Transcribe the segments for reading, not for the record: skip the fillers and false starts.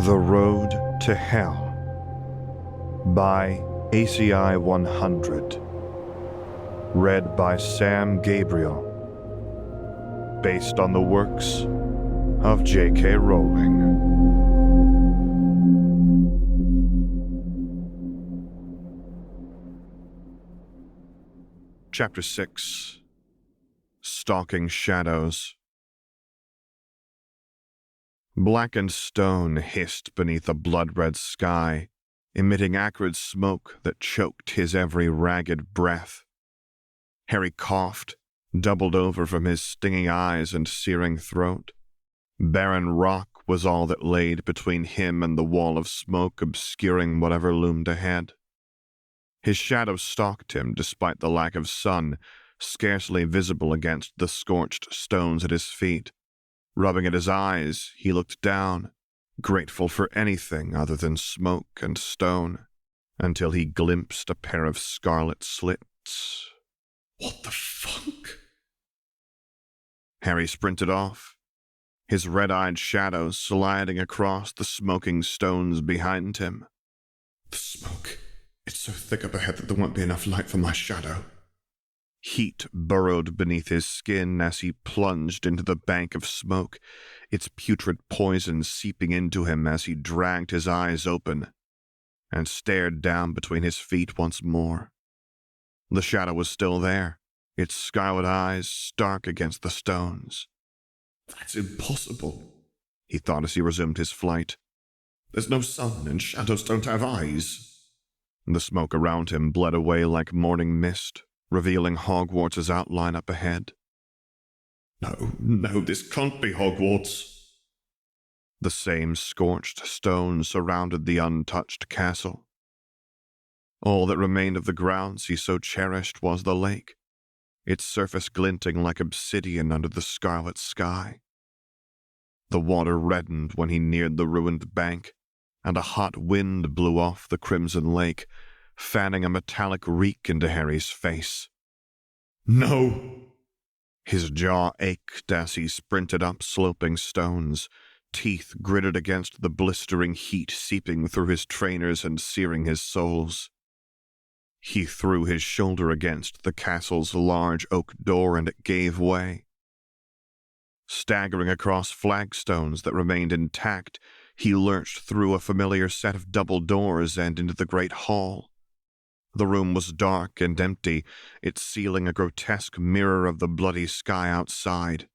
The Road to Hell by ACI 100. Read by Sam Gabriel. Based on the works of J.K. Rowling. Chapter 6. Stalking Shadows. Blackened stone hissed beneath a blood-red sky, emitting acrid smoke that choked his every ragged breath. Harry coughed, doubled over from his stinging eyes and searing throat. Barren rock was all that laid between him and the wall of smoke obscuring whatever loomed ahead. His shadow stalked him despite the lack of sun, scarcely visible against the scorched stones at his feet. Rubbing at his eyes, he looked down, grateful for anything other than smoke and stone, until he glimpsed a pair of scarlet slits. What the fuck? Harry sprinted off, his red-eyed shadow sliding across the smoking stones behind him. The smoke. It's so thick up ahead that there won't be enough light for my shadow. Heat burrowed beneath his skin as he plunged into the bank of smoke, its putrid poison seeping into him as he dragged his eyes open and stared down between his feet once more. The shadow was still there, its scarlet eyes stark against the stones. That's impossible, he thought as he resumed his flight. There's no sun and shadows don't have eyes. The smoke around him bled away like morning mist, revealing Hogwarts' outline up ahead. No, this can't be Hogwarts. The same scorched stone surrounded the untouched castle. All that remained of the grounds he so cherished was the lake, its surface glinting like obsidian under the scarlet sky. The water reddened when he neared the ruined bank, and a hot wind blew off the crimson lake, fanning a metallic reek into Harry's face. No! His jaw ached as he sprinted up sloping stones, teeth gritted against the blistering heat seeping through his trainers and searing his soles. He threw his shoulder against the castle's large oak door and it gave way. Staggering across flagstones that remained intact, he lurched through a familiar set of double doors and into the great hall. The room was dark and empty, its ceiling a grotesque mirror of the bloody sky outside.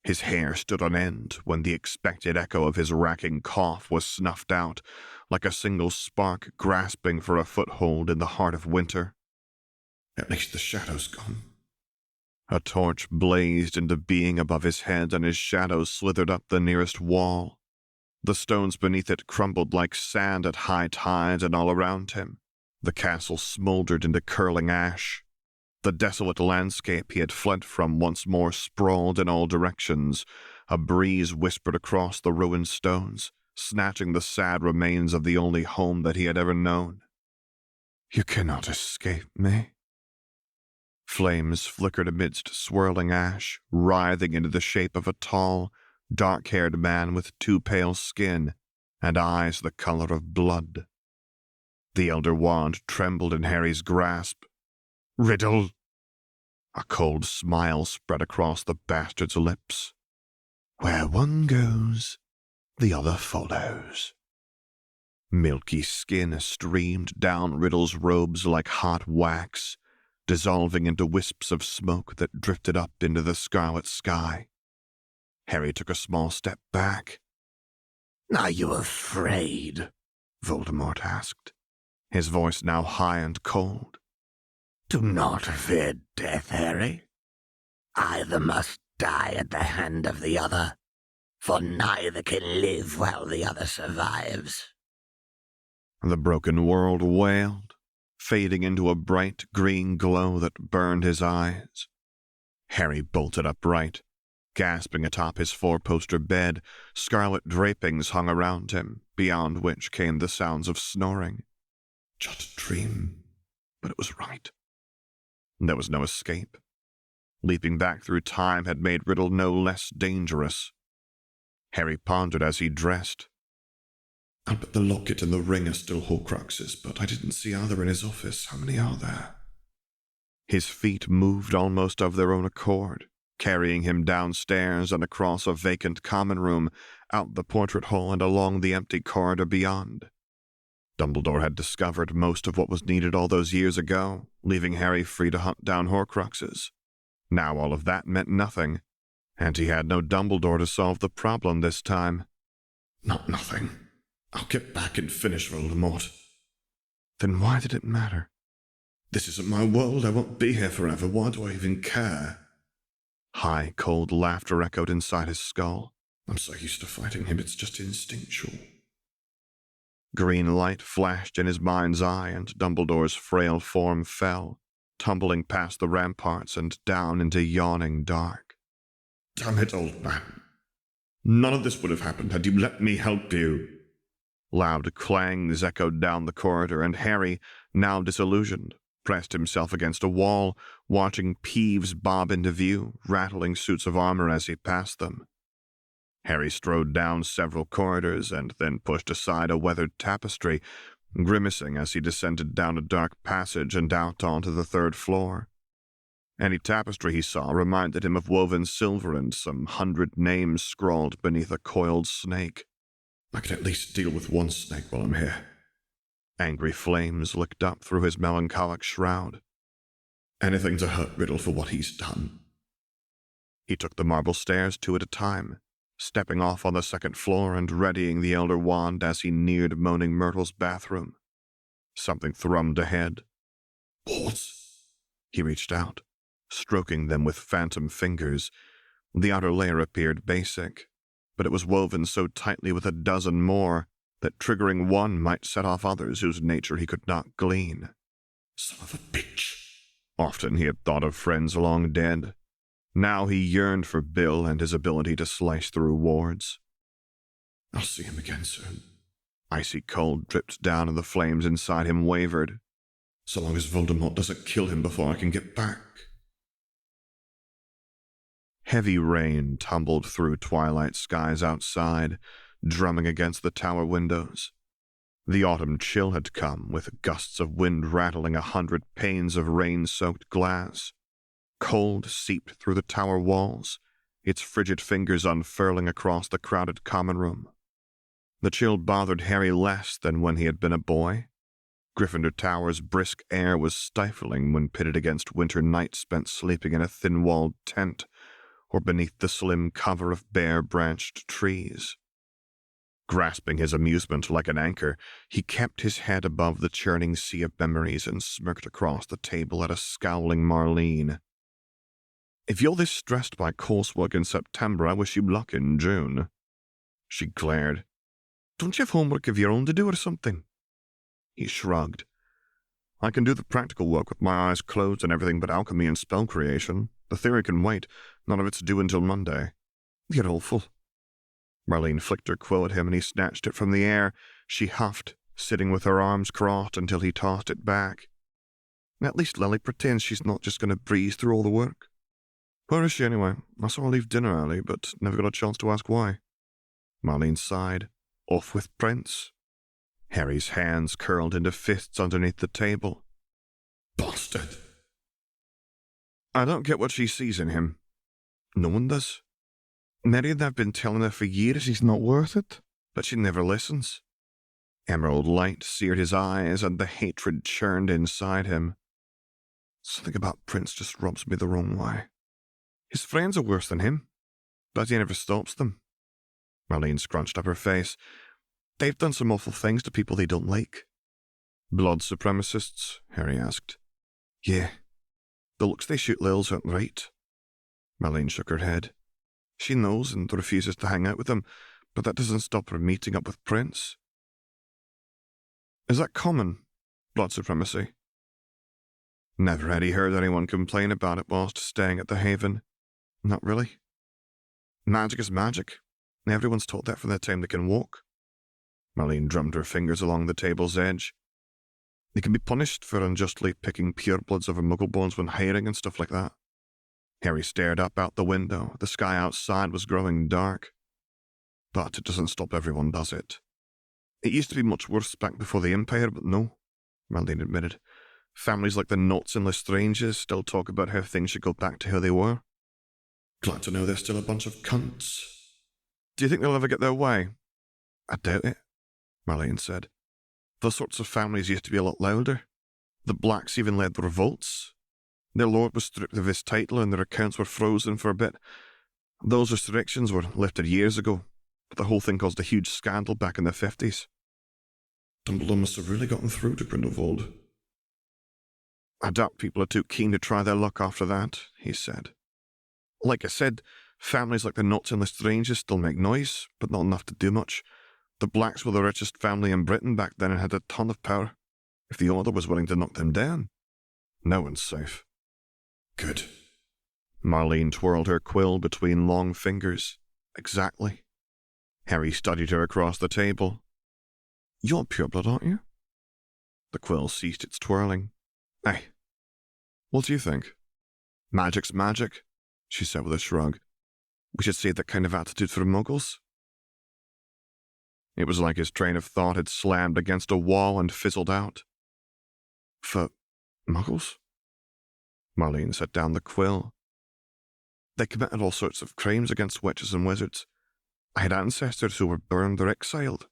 His hair stood on end when the expected echo of his racking cough was snuffed out, like a single spark grasping for a foothold in the heart of winter. At least the shadow's gone. A torch blazed into being above his head and his shadow slithered up the nearest wall. The stones beneath it crumbled like sand at high tide and all around him. The castle smoldered into curling ash. The desolate landscape he had fled from once more sprawled in all directions. A breeze whispered across the ruined stones, snatching the sad remains of the only home that he had ever known. You cannot escape me. Flames flickered amidst swirling ash, writhing into the shape of a tall, dark-haired man with too pale skin and eyes the color of blood. The elder wand trembled in Harry's grasp. Riddle! A cold smile spread across the bastard's lips. Where one goes, the other follows. Milky skin streamed down Riddle's robes like hot wax, dissolving into wisps of smoke that drifted up into the scarlet sky. Harry took a small step back. Are you afraid? Voldemort asked, his voice now high and cold. Do not fear death, Harry. Either must die at the hand of the other, for neither can live while the other survives. The broken world wailed, fading into a bright green glow that burned his eyes. Harry bolted upright, gasping atop his four-poster bed. Scarlet drapings hung around him, beyond which came the sounds of snoring. Just a dream, but it was right. There was no escape. Leaping back through time had made Riddle no less dangerous. Harry pondered as he dressed. I'll bet the locket and the ring are still Horcruxes, but I didn't see either in his office. How many are there? His feet moved almost of their own accord, carrying him downstairs and across a vacant common room, out the portrait hall and along the empty corridor beyond. Dumbledore had discovered most of what was needed all those years ago, leaving Harry free to hunt down Horcruxes. Now all of that meant nothing, and he had no Dumbledore to solve the problem this time. Not nothing. I'll get back and finish Voldemort. Then why did it matter? This isn't my world. I won't be here forever. Why do I even care? High, cold laughter echoed inside his skull. I'm so used to fighting him, it's just instinctual. Green light flashed in his mind's eye, and Dumbledore's frail form fell, tumbling past the ramparts and down into yawning dark. Damn it, old man. None of this would have happened had you let me help you. Loud clangs echoed down the corridor, and Harry, now disillusioned, pressed himself against a wall, watching Peeves bob into view, rattling suits of armor as he passed them. Harry strode down several corridors and then pushed aside a weathered tapestry, grimacing as he descended down a dark passage and out onto the third floor. Any tapestry he saw reminded him of woven silver and some 100 names scrawled beneath a coiled snake. I can at least deal with one snake while I'm here. Angry flames licked up through his melancholic shroud. Anything to hurt Riddle for what he's done. He took the marble stairs 2 at a time, stepping off on the second floor and readying the Elder Wand as he neared Moaning Myrtle's bathroom. Something thrummed ahead. Paws! He reached out, stroking them with phantom fingers. The outer layer appeared basic, but it was woven so tightly with a dozen more that triggering one might set off others whose nature he could not glean. Son of a bitch! Often he had thought of friends long dead. Now he yearned for Bill and his ability to slice through wards. I'll see him again soon. Icy cold dripped down and the flames inside him wavered. So long as Voldemort doesn't kill him before I can get back. Heavy rain tumbled through twilight skies outside, drumming against the tower windows. The autumn chill had come, with gusts of wind rattling 100 panes of rain-soaked glass. Cold seeped through the tower walls, its frigid fingers unfurling across the crowded common room. The chill bothered Harry less than when he had been a boy. Gryffindor Tower's brisk air was stifling when pitted against winter nights spent sleeping in a thin-walled tent or beneath the slim cover of bare-branched trees. Grasping his amusement like an anchor, he kept his head above the churning sea of memories and smirked across the table at a scowling Marlene. If you're this stressed by coursework in September, I wish you luck in June. She glared. Don't you have homework of your own to do or something? He shrugged. I can do the practical work with my eyes closed and everything but alchemy and spell creation. The theory can wait. None of it's due until Monday. You're awful. Marlene flicked her quill at him and he snatched it from the air. She huffed, sitting with her arms crossed until he tossed it back. At least Lily pretends she's not just going to breeze through all the work. Where is she anyway? I saw her leave dinner early, but never got a chance to ask why. Marlene sighed. Off with Prince. Harry's hands curled into fists underneath the table. Bastard! I don't get what she sees in him. No one does. Mary and I've been telling her for years he's not worth it, but she never listens. Emerald light seared his eyes and the hatred churned inside him. Something about Prince just rubs me the wrong way. His friends are worse than him, but he never stops them. Marlene scrunched up her face. They've done some awful things to people they don't like. Blood supremacists? Harry asked. Yeah. The looks they shoot Lils aren't right. Marlene shook her head. She knows and refuses to hang out with them, but that doesn't stop her meeting up with Prince. Is that common, blood supremacy? Never had he heard anyone complain about it whilst staying at the Haven. Not really. Magic is magic. Everyone's taught that from the time they can walk. Marlene drummed her fingers along the table's edge. They can be punished for unjustly picking purebloods over muggleborns when hiring and stuff like that. Harry stared up out the window. The sky outside was growing dark. But it doesn't stop everyone, does it? It used to be much worse back before the Empire, but no, Marlene admitted. Families like the Knots and Lestranges still talk about how things should go back to how they were. Glad to know they're still a bunch of cunts. Do you think they'll ever get their way? I doubt it, Marlene said. Those sorts of families used to be a lot louder. The blacks even led the revolts. Their lord was stripped of his title and their accounts were frozen for a bit. Those restrictions were lifted years ago, but the whole thing caused a huge scandal back in the 50s. Dumbledore must have really gotten through to Grindelwald. I doubt people are too keen to try their luck after that, he said. Like I said, families like the Knots and Lestranges still make noise, but not enough to do much. The blacks were the richest family in Britain back then and had a ton of power. If the Order was willing to knock them down, no one's safe. Good. Marlene twirled her quill between long fingers. Exactly. Harry studied her across the table. You're pureblood, aren't you? The quill ceased its twirling. Hey, what do you think? Magic's magic, she said with a shrug. We should save that kind of attitude for muggles. It was like his train of thought had slammed against a wall and fizzled out. For muggles? Marlene set down the quill. They committed all sorts of crimes against witches and wizards. I had ancestors who were burned or exiled.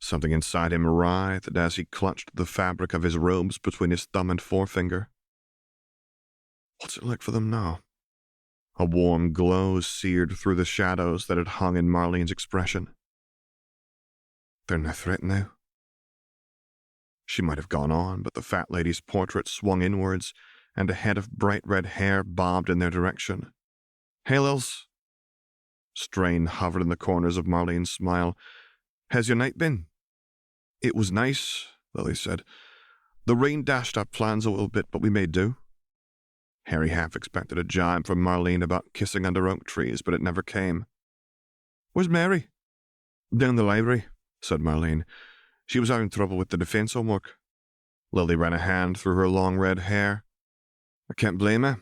Something inside him writhed as he clutched the fabric of his robes between his thumb and forefinger. What's it like for them now? A warm glow seared through the shadows that had hung in Marlene's expression. They're no threat now. She might have gone on, but the fat lady's portrait swung inwards, and a head of bright red hair bobbed in their direction. Hey, Lils. Strain hovered in the corners of Marlene's smile. How's your night been? It was nice, Lily said. The rain dashed our plans a little bit, but we made do. Harry half expected a jibe from Marlene about kissing under oak trees, but it never came. Where's Mary? Down the library, said Marlene. She was having trouble with the defense homework. Lily ran a hand through her long red hair. I can't blame her.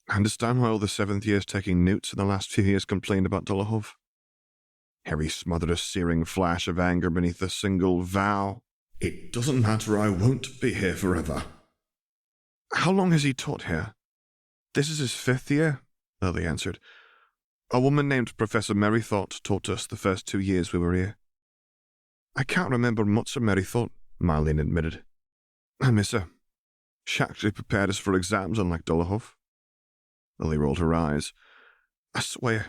I understand why all the 7th years taking newts in the last few years complained about Dullahove. Harry smothered a searing flash of anger beneath a single vow. It doesn't matter, I won't be here forever. How long has he taught here? This is his 5th year, Lily answered. A woman named Professor Merrythought taught us the first 2 years we were here. I can't remember much of Merrythought, Marlene admitted. I miss her. She actually prepared us for exams, unlike Dullahove. Lily rolled her eyes. I swear,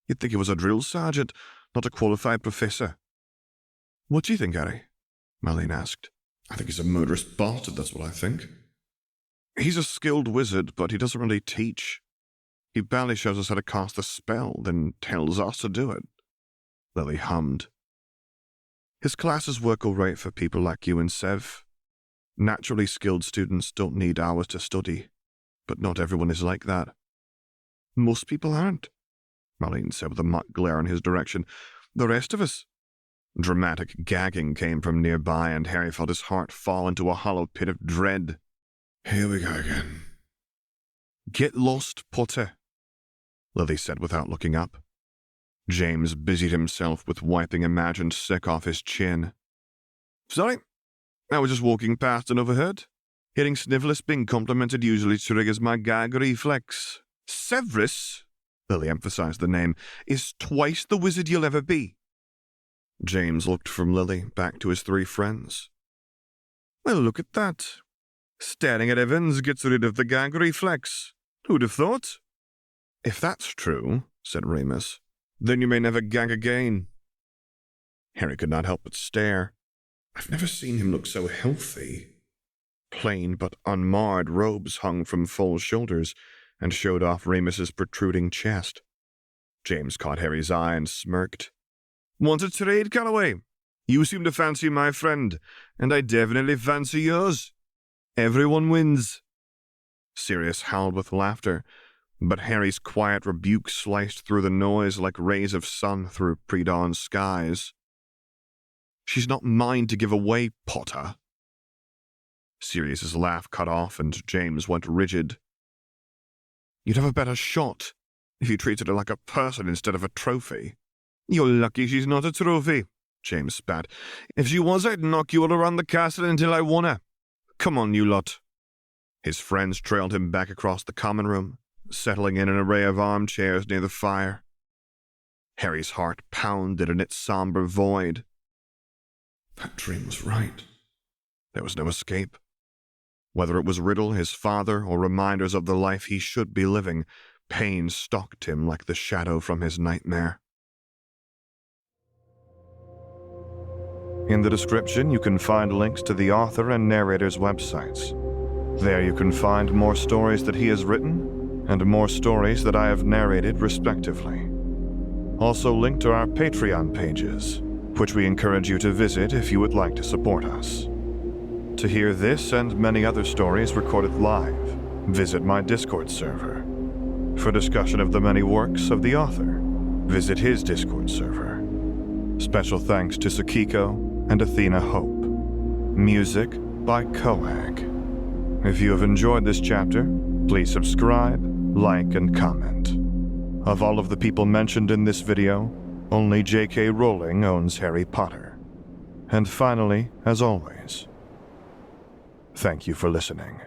you'd think he was a drill sergeant, not a qualified professor. What do you think, Harry? Marlene asked. I think he's a murderous bastard, that's what I think. He's a skilled wizard, but he doesn't really teach. He barely shows us how to cast a spell, then tells us to do it. Lily hummed. His classes work all right for people like you and Sev. Naturally skilled students don't need hours to study, but not everyone is like that. Most people aren't, Marlene said with a mock glare in his direction. The rest of us. Dramatic gagging came from nearby, and Harry felt his heart fall into a hollow pit of dread. Here we go again. Get lost, Potter, Lily said without looking up. James busied himself with wiping imagined sick off his chin. Sorry, I was just walking past and overheard. Hearing Snivelus being complimented usually triggers my gag reflex. Severus, Lily emphasized the name, is twice the wizard you'll ever be. James looked from Lily back to his 3 friends. Well, look at that. Staring at Evans gets rid of the gag reflex. Who'd have thought? If that's true, said Remus, then you may never gag again. Harry could not help but stare. I've never seen him look so healthy. Plain but unmarred robes hung from full shoulders and showed off Remus's protruding chest. James caught Harry's eye and smirked. Want to trade, Calloway? You seem to fancy my friend, and I definitely fancy yours. Everyone wins. Sirius howled with laughter, but Harry's quiet rebuke sliced through the noise like rays of sun through pre-dawn skies. She's not mine to give away, Potter. Sirius's laugh cut off, and James went rigid. You'd have a better shot if you treated her like a person instead of a trophy. You're lucky she's not a trophy, James spat. "If she was, I'd knock you all around the castle until I won her. Come on, you lot." His friends trailed him back across the common room, settling in an array of armchairs near the fire. Harry's heart pounded in its somber void. That dream was right. There was no escape. Whether it was Riddle, his father, or reminders of the life he should be living, pain stalked him like the shadow from his nightmare. In the description, you can find links to the author and narrator's websites. There you can find more stories that he has written and more stories that I have narrated, respectively. Also linked to our Patreon pages, which we encourage you to visit if you would like to support us. To hear this and many other stories recorded live, visit my Discord server. For discussion of the many works of the author, visit his Discord server. Special thanks to Sakiko and Athena Hope. Music by Coag. If you have enjoyed this chapter, please subscribe, like, and comment. Of all of the people mentioned in this video, only J.K. Rowling owns Harry Potter. And finally, as always, thank you for listening.